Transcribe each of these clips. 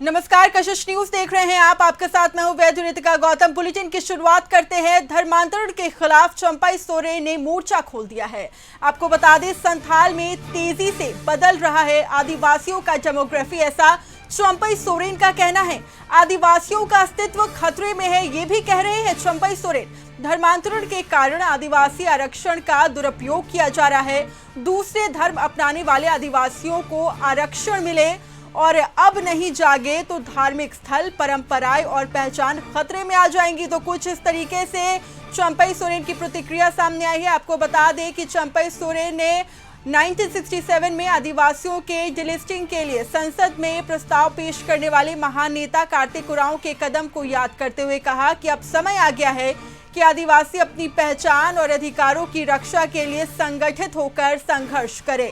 नमस्कार, कशिश न्यूज देख रहे हैं आप। आपके साथ मैं हूं वैद्य रितिका गौतम। बुलेटिन की शुरुआत करते हैं। धर्मांतरण के खिलाफ चंपाई सोरेन ने मोर्चा खोल दिया है। आपको बता दें, संथाल में तेजी से बदल रहा है आदिवासियों का डेमोग्राफी, ऐसा चंपाई सोरेन का कहना है। आदिवासियों का अस्तित्व खतरे में है, ये भी कह रहे हैं चंपाई सोरेन। धर्मांतरण के कारण आदिवासी आरक्षण का दुरुपयोग किया जा रहा है। दूसरे धर्म अपनाने वाले आदिवासियों को आरक्षण मिले और अब नहीं जागे तो धार्मिक स्थल, परंपराएं और पहचान खतरे में आ जाएंगी। तो कुछ इस तरीके से चंपाई सोरेन की प्रतिक्रिया सामने आई है। आपको बता दें कि चंपाई सोरेन ने 1967 में आदिवासियों के डिलिस्टिंग के लिए संसद में प्रस्ताव पेश करने वाले महान नेता कार्तिक उरांव के कदम को याद करते हुए कहा कि अब समय आ गया है कि आदिवासी अपनी पहचान और अधिकारों की रक्षा के लिए संगठित होकर संघर्ष करे।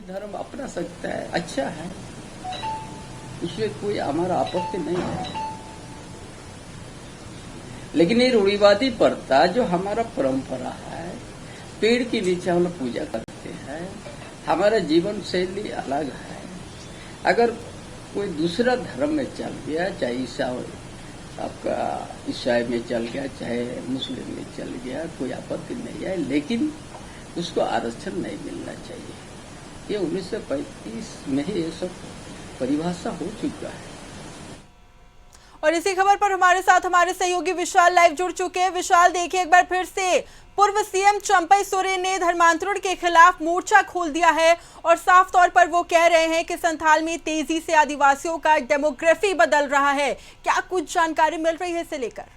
धर्म अपना सकता है, अच्छा है, इसमें कोई हमारा आपत्ति नहीं है। लेकिन ये रूढ़िवादी प्रथा जो हमारा परंपरा है, पेड़ के नीचे हम लोग पूजा करते हैं, हमारा जीवन शैली अलग है। अगर कोई दूसरा धर्म में चल गया, चाहे आपका ईसाई में चल गया, चाहे मुस्लिम में चल गया, कोई आपत्ति नहीं है, लेकिन उसको आरक्षण नहीं मिलना चाहिए। ये 1935 में ही ये सब परिभाषा हो चुका है। और इसी खबर पर हमारे साथ हमारे सहयोगी विशाल लाइव जुड़ चुके हैं। विशाल, देखिए एक बार फिर से पूर्व सीएम चंपाई सोरेन ने धर्मांतरण के खिलाफ मोर्चा खोल दिया है और साफ तौर पर वो कह रहे हैं कि संथाल में तेजी से आदिवासियों का डेमोग्राफी बदल रहा है। क्या कुछ जानकारी मिल रही है इसे लेकर?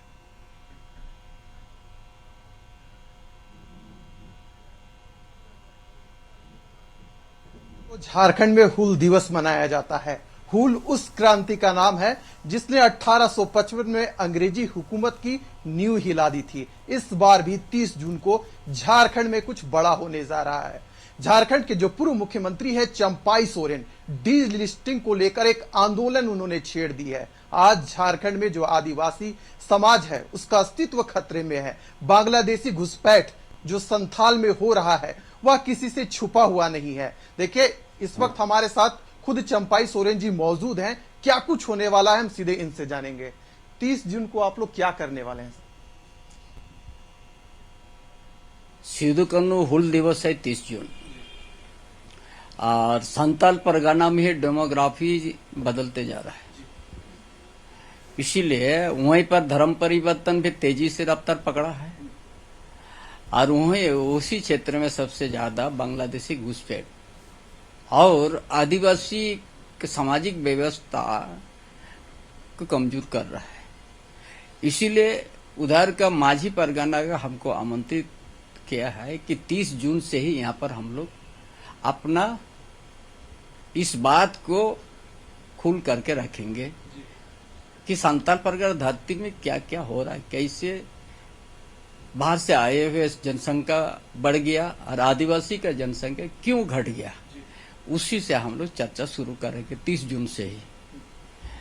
झारखंड में हूल दिवस मनाया जाता है। हूल उस क्रांति का नाम है जिसने 1855 में अंग्रेजी हुकूमत की नींव हिला दी थी। इस बार भी 30 जून को झारखंड में कुछ बड़ा होने जा रहा है। झारखंड के जो पूर्व मुख्यमंत्री है चंपाई सोरेन, डीलिस्टिंग को लेकर एक आंदोलन उन्होंने छेड़ दी है। आज झारखंड में जो आदिवासी समाज है उसका अस्तित्व खतरे में है। बांग्लादेशी घुसपैठ जो संथाल में हो रहा है वह किसी से छुपा हुआ नहीं है। देखिए, इस वक्त हमारे साथ खुद चंपाई सोरेन जी मौजूद हैं। क्या कुछ होने वाला है हम सीधे इनसे जानेंगे। 30 जून को आप लोग क्या करने वाले हैं? सिद्धू कन्नू हूल दिवस है 30 जून, और संताल परगना में ही डेमोग्राफी बदलते जा रहा है। इसीलिए वहीं पर धर्म परिवर्तन भी तेजी से रफ्तार पकड़ा है, और वहीं उसी क्षेत्र में सबसे ज्यादा बांग्लादेशी घुसपैठ और आदिवासी सामाजिक व्यवस्था को कमजोर कर रहा है। इसीलिए उधर का माझी परगना का हमको आमंत्रित किया है कि 30 जून से ही यहाँ पर हम लोग अपना इस बात को खुल करके रखेंगे कि संताल परगना धरती में क्या क्या हो रहा है, कैसे बाहर से आए हुए जनसंख्या बढ़ गया और आदिवासी का जनसंख्या क्यों घट गया, उसी से हम लोग चर्चा शुरू करेंगे 30 जून से ही।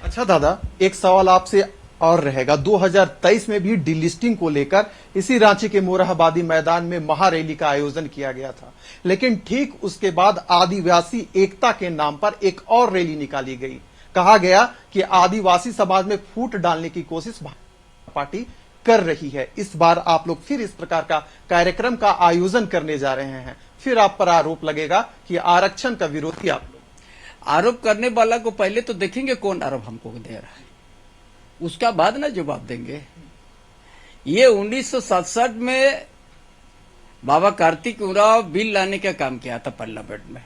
अच्छा दादा, एक सवाल आपसे और रहेगा। 2023 में भी डिलिस्टिंग को लेकर इसी रांची के मोरहाबादी मैदान में महारैली का आयोजन किया गया था, लेकिन ठीक उसके बाद आदिवासी एकता के नाम पर एक और रैली निकाली गई। कहा गया कि आदिवासी समाज में फूट डालने की कोशिश पार्टी कर रही है। इस बार आप लोग फिर इस प्रकार का कार्यक्रम का आयोजन करने जा रहे हैं, फिर आप पर आरोप लगेगा कि आरक्षण का विरोधी आप लोग। आरोप करने वाला को पहले तो देखेंगे कौन आरोप हमको दे रहा है, उसका बाद ना जवाब देंगे। ये 1967 में बाबा कार्तिक उरांव बिल लाने का काम किया था पार्लियामेंट में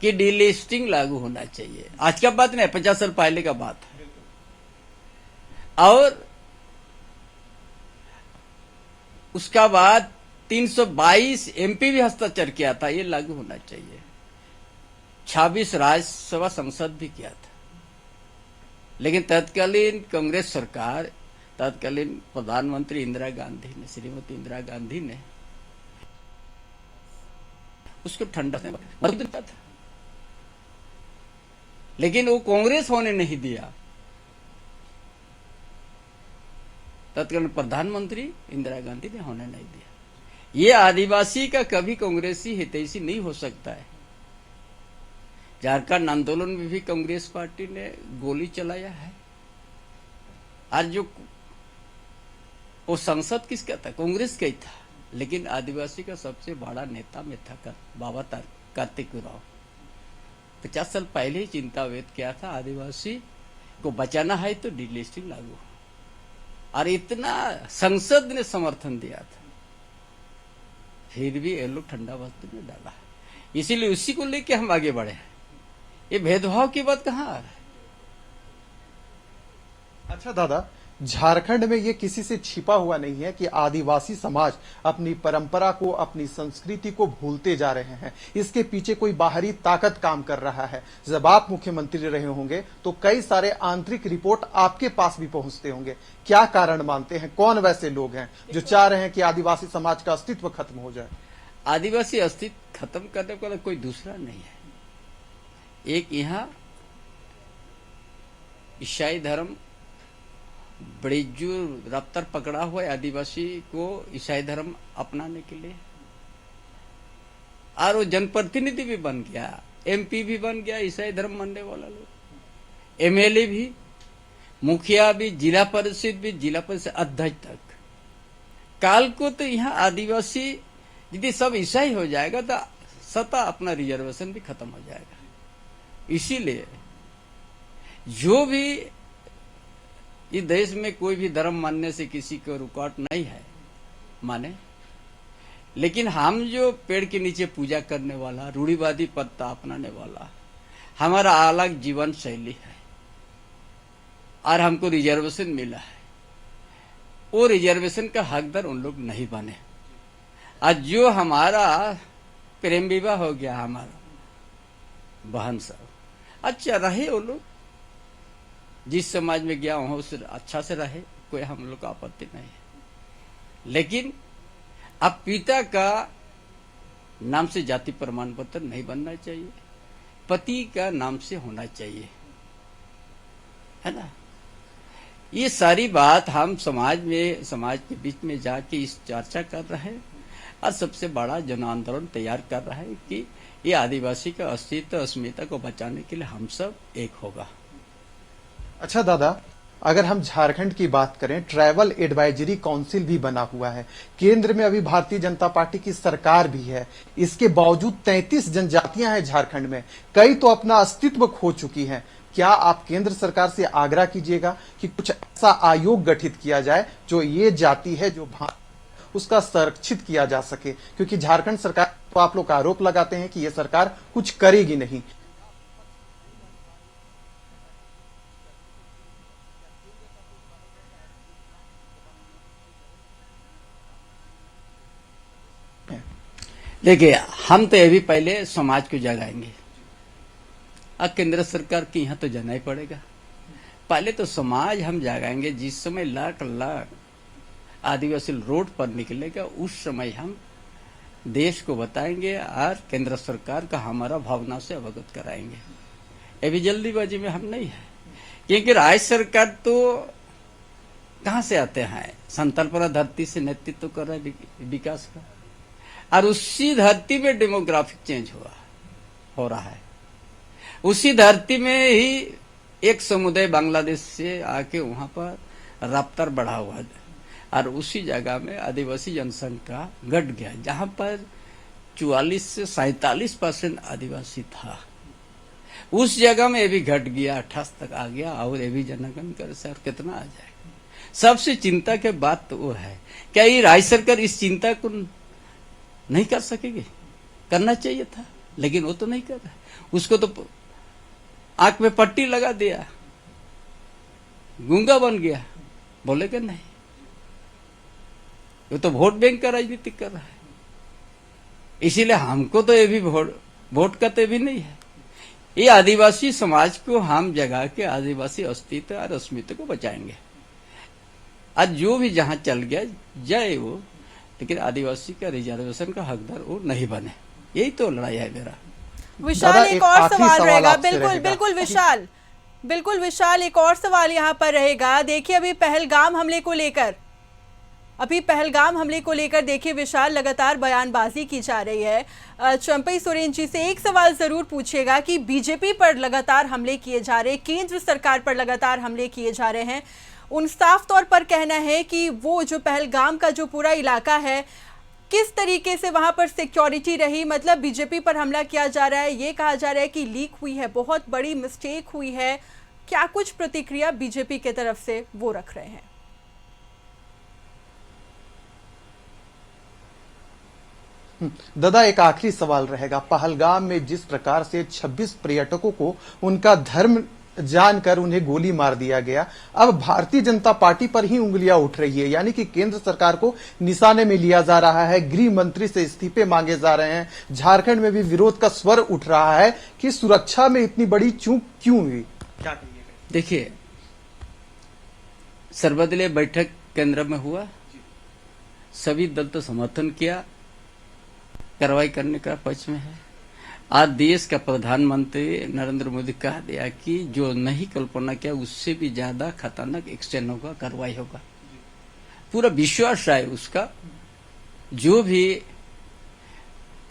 कि डीलिस्टिंग लागू होना चाहिए। आज का बात नहीं, 50 साल पहले का बात है। और उसका बाद 322 एमपी भी हस्ताक्षर किया था, ये लागू होना चाहिए। 26 राज्यसभा संसद भी किया था, लेकिन तत्कालीन कांग्रेस सरकार, तत्कालीन प्रधानमंत्री इंदिरा गांधी ने, श्रीमती इंदिरा गांधी ने उसको ठंडा से मत दिया था, लेकिन वो कांग्रेस होने नहीं दिया। तत्कालीन प्रधानमंत्री इंदिरा गांधी ने होने नहीं दिया। ये आदिवासी का कभी कांग्रेसी हितैषी नहीं हो सकता है। झारखंड आंदोलन में भी कांग्रेस पार्टी ने गोली चलाया है। आज जो वो संसद किसका था? कांग्रेस का ही था। लेकिन आदिवासी का सबसे बड़ा नेता में था बाबा कार्तिक उरांव। 50 साल पहले ही चिंता व्यक्त किया था, आदिवासी को बचाना है तो डीलिस्टिंग लागू, और इतना संसद ने समर्थन दिया था। फिर भी ये लोग ठंडा बस्ती में डाला। इसीलिए उसी को लेके हम आगे बढ़े हैं। ये भेदभाव की बात कहाँ आ रहा है? अच्छा दादा, झारखंड में ये किसी से छिपा हुआ नहीं है कि आदिवासी समाज अपनी परंपरा को, अपनी संस्कृति को भूलते जा रहे हैं। इसके पीछे कोई बाहरी ताकत काम कर रहा है। जब आप मुख्यमंत्री रहे होंगे तो कई सारे आंतरिक रिपोर्ट आपके पास भी पहुंचते होंगे। क्या कारण मानते हैं? कौन वैसे लोग हैं जो चाह रहे हैं कि आदिवासी समाज का अस्तित्व खत्म हो जाए? आदिवासी अस्तित्व खत्म करने वाला कोई दूसरा नहीं है। एक यहाँ ईसाई धर्म ब्रिजू रफ्तार पकड़ा हुआ है आदिवासी को ईसाई धर्म अपनाने के लिए, और वो जनप्रतिनिधि भी बन गया, एमपी भी बन गया ईसाई धर्म मानने वाला लोग, एमएलए भी, मुखिया भी, जिला परिषद भी, जिला परिषद अध्यक्ष तक। काल को तो यहाँ आदिवासी यदि सब ईसाई हो जाएगा तो सत्ता अपना रिजर्वेशन भी खत्म हो जाएगा। इसीलिए जो भी इस देश में कोई भी धर्म मानने से किसी को रुकावट नहीं है, माने। लेकिन हम जो पेड़ के नीचे पूजा करने वाला, रूढ़िवादी पत्ता अपनाने वाला, हमारा अलग जीवन शैली है और हमको रिजर्वेशन मिला है, वो रिजर्वेशन का हकदार उन लोग नहीं बने। आज जो हमारा प्रेम विवाह हो गया, हमारा बहन साहब, अच्छा रहे वो लोग, जिस समाज में गया वहां उस अच्छा से रहे, कोई हम लोग का आपत्ति नहीं है। लेकिन अब पिता का नाम से जाति प्रमाण पत्र नहीं बनना चाहिए, पति का नाम से होना चाहिए, है ना। ये सारी बात हम समाज के बीच में जाके इस चर्चा कर रहे हैं, और सबसे बड़ा जन आंदोलन तैयार कर रहा है कि ये आदिवासी का अस्तित्व, अस्मिता को बचाने के लिए हम सब एक होगा। अच्छा दादा, अगर हम झारखंड की बात करें, ट्राइबल एडवाइजरी काउंसिल भी बना हुआ है। केंद्र में अभी भारतीय जनता पार्टी की सरकार भी है। इसके बावजूद 33 जनजातियां हैं झारखंड में, कई तो अपना अस्तित्व खो चुकी हैं। क्या आप केंद्र सरकार से आग्रह कीजिएगा कि कुछ ऐसा आयोग गठित किया जाए जो ये जाति है जो उसका संरक्षित किया जा सके? क्योंकि झारखंड सरकार तो आप लोग आरोप लगाते हैं कि ये सरकार कुछ करेगी नहीं। देखिए, हम तो ये भी पहले समाज को जगाएंगे, और केंद्र सरकार की यहाँ तो जाना ही पड़ेगा। पहले तो समाज हम जगाएंगे। जिस समय लाख लाख आदिवासी रोड पर निकलेगा, उस समय हम देश को बताएंगे और केंद्र सरकार का हमारा भावना से अवगत कराएंगे। ये भी जल्दीबाजी में हम नहीं है, क्योंकि राज्य सरकार तो कहाँ से आते हैं? संतालपुरा धरती से नेतृत्व कर रहा है विकास का, और उसी धरती में डेमोग्राफिक चेंज हो रहा है। उसी धरती में ही एक समुदाय बांग्लादेश से आके वहां पर रफ्तार बढ़ा हुआ है, और उसी जगह में आदिवासी जनसंख्या घट गया, जहां पर 44 से 47% आदिवासी था। उस जगह में ये भी घट गया, 28 तक आ गया, और ये भी जनगणना से कितना आ जाएगा। सबसे चिंता की बात तो वो है, क्या ये राज्य सरकार इस चिंता को नहीं कर सकेगी? करना चाहिए था, लेकिन वो तो नहीं कर रहा। उसको तो आंख में पट्टी लगा दिया, गूंगा बन गया, बोलेगा नहीं। वो तो वोट बैंक का राजनीति कर रहा है। इसीलिए हमको तो ये भी वोट का तो भी नहीं है। ये आदिवासी समाज को हम जगा के आदिवासी अस्तित्व और अस्मिता को बचाएंगे। आज जो भी जहां चल गया जाए वो, लेकिन आदिवासी का रिजर्वेशन का हकदार वो नहीं बने। यही तो लड़ाई है मेरा। विशाल, एक और सवाल रहेगा। बिल्कुल विशाल, एक और सवाल यहाँ पर रहेगा। देखिए, अभी पहलगाम हमले को लेकर अभी पहलगाम हमले को लेकर देखिए विशाल, लगातार बयानबाजी की जा रही है। चंपई सोरेन जी से एक सवाल जरूर पूछिएगा कि बीजेपी पर लगातार हमले किए जा रहे हैं, केंद्र सरकार पर लगातार हमले किए जा रहे हैं। उन साफ तौर पर कहना है कि वो जो पहलगाम का जो पूरा इलाका है, किस तरीके से वहां पर सिक्योरिटी रही, मतलब बीजेपी पर हमला किया जा रहा है, ये कहा जा रहा है कि लीक हुई है, बहुत बड़ी मिस्टेक हुई है। क्या कुछ प्रतिक्रिया बीजेपी की तरफ से वो रख रहे हैं? दादा, एक आखिरी सवाल रहेगा। पहलगाम में जिस प्रकार से 26 पर्यटकों को उनका धर्म जानकर उन्हें गोली मार दिया गया, अब भारतीय जनता पार्टी पर ही उंगलियां उठ रही है, यानी कि केंद्र सरकार को निशाने में लिया जा रहा है। गृह मंत्री से इस्तीफे मांगे जा रहे हैं। झारखंड में भी विरोध का स्वर उठ रहा है कि सुरक्षा में इतनी बड़ी चूक क्यों हुई। क्या कहिएगा? देखिए, सर्वदलीय बैठक केंद्र में हुआ, सभी दल तो समर्थन किया, कार्रवाई करने का पक्ष में है। आज देश का प्रधानमंत्री नरेंद्र मोदी कह दिया कि जो नहीं कल्पना किया उससे भी ज्यादा खतरनाक एक्शन होगा, कार्रवाई होगा। पूरा विश्वास है उसका, जो भी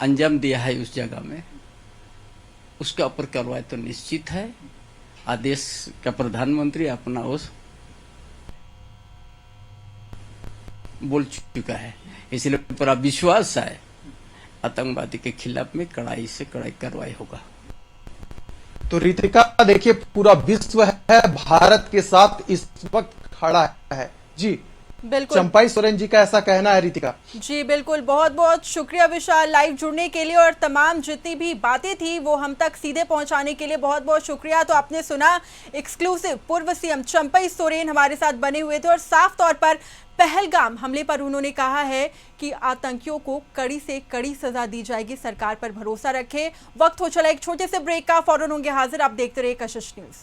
अंजाम दिया है उस जगह में उसका ऊपर कार्रवाई तो निश्चित है। आदेश का प्रधानमंत्री अपना उस बोल चुका है, इसलिए पूरा विश्वास है आतंकवादी के खिलाफ में कड़ाई से कड़ाई कार्रवाई होगा। तो रितिका, देखिए पूरा विश्व है भारत के साथ इस वक्त खड़ा है। जी बिल्कुल, चंपाई सोरेन जी का ऐसा कहना है। रितिका जी बिल्कुल, बहुत बहुत शुक्रिया विशाल लाइव जुड़ने के लिए, और तमाम जितनी भी बातें थी वो हम तक सीधे पहुंचाने के लिए बहुत बहुत शुक्रिया। तो आपने सुना एक्सक्लूसिव, पूर्व सीएम चंपई सोरेन हमारे साथ बने हुए थे और साफ तौर पर पहलगाम हमले पर उन्होंने कहा है कि आतंकियों को कड़ी से कड़ी सजा दी जाएगी, सरकार पर भरोसा रखें। वक्त हो चला एक छोटे से ब्रेक का, फौरन होंगे हाजिर। आप देखते रहिए कशिश न्यूज।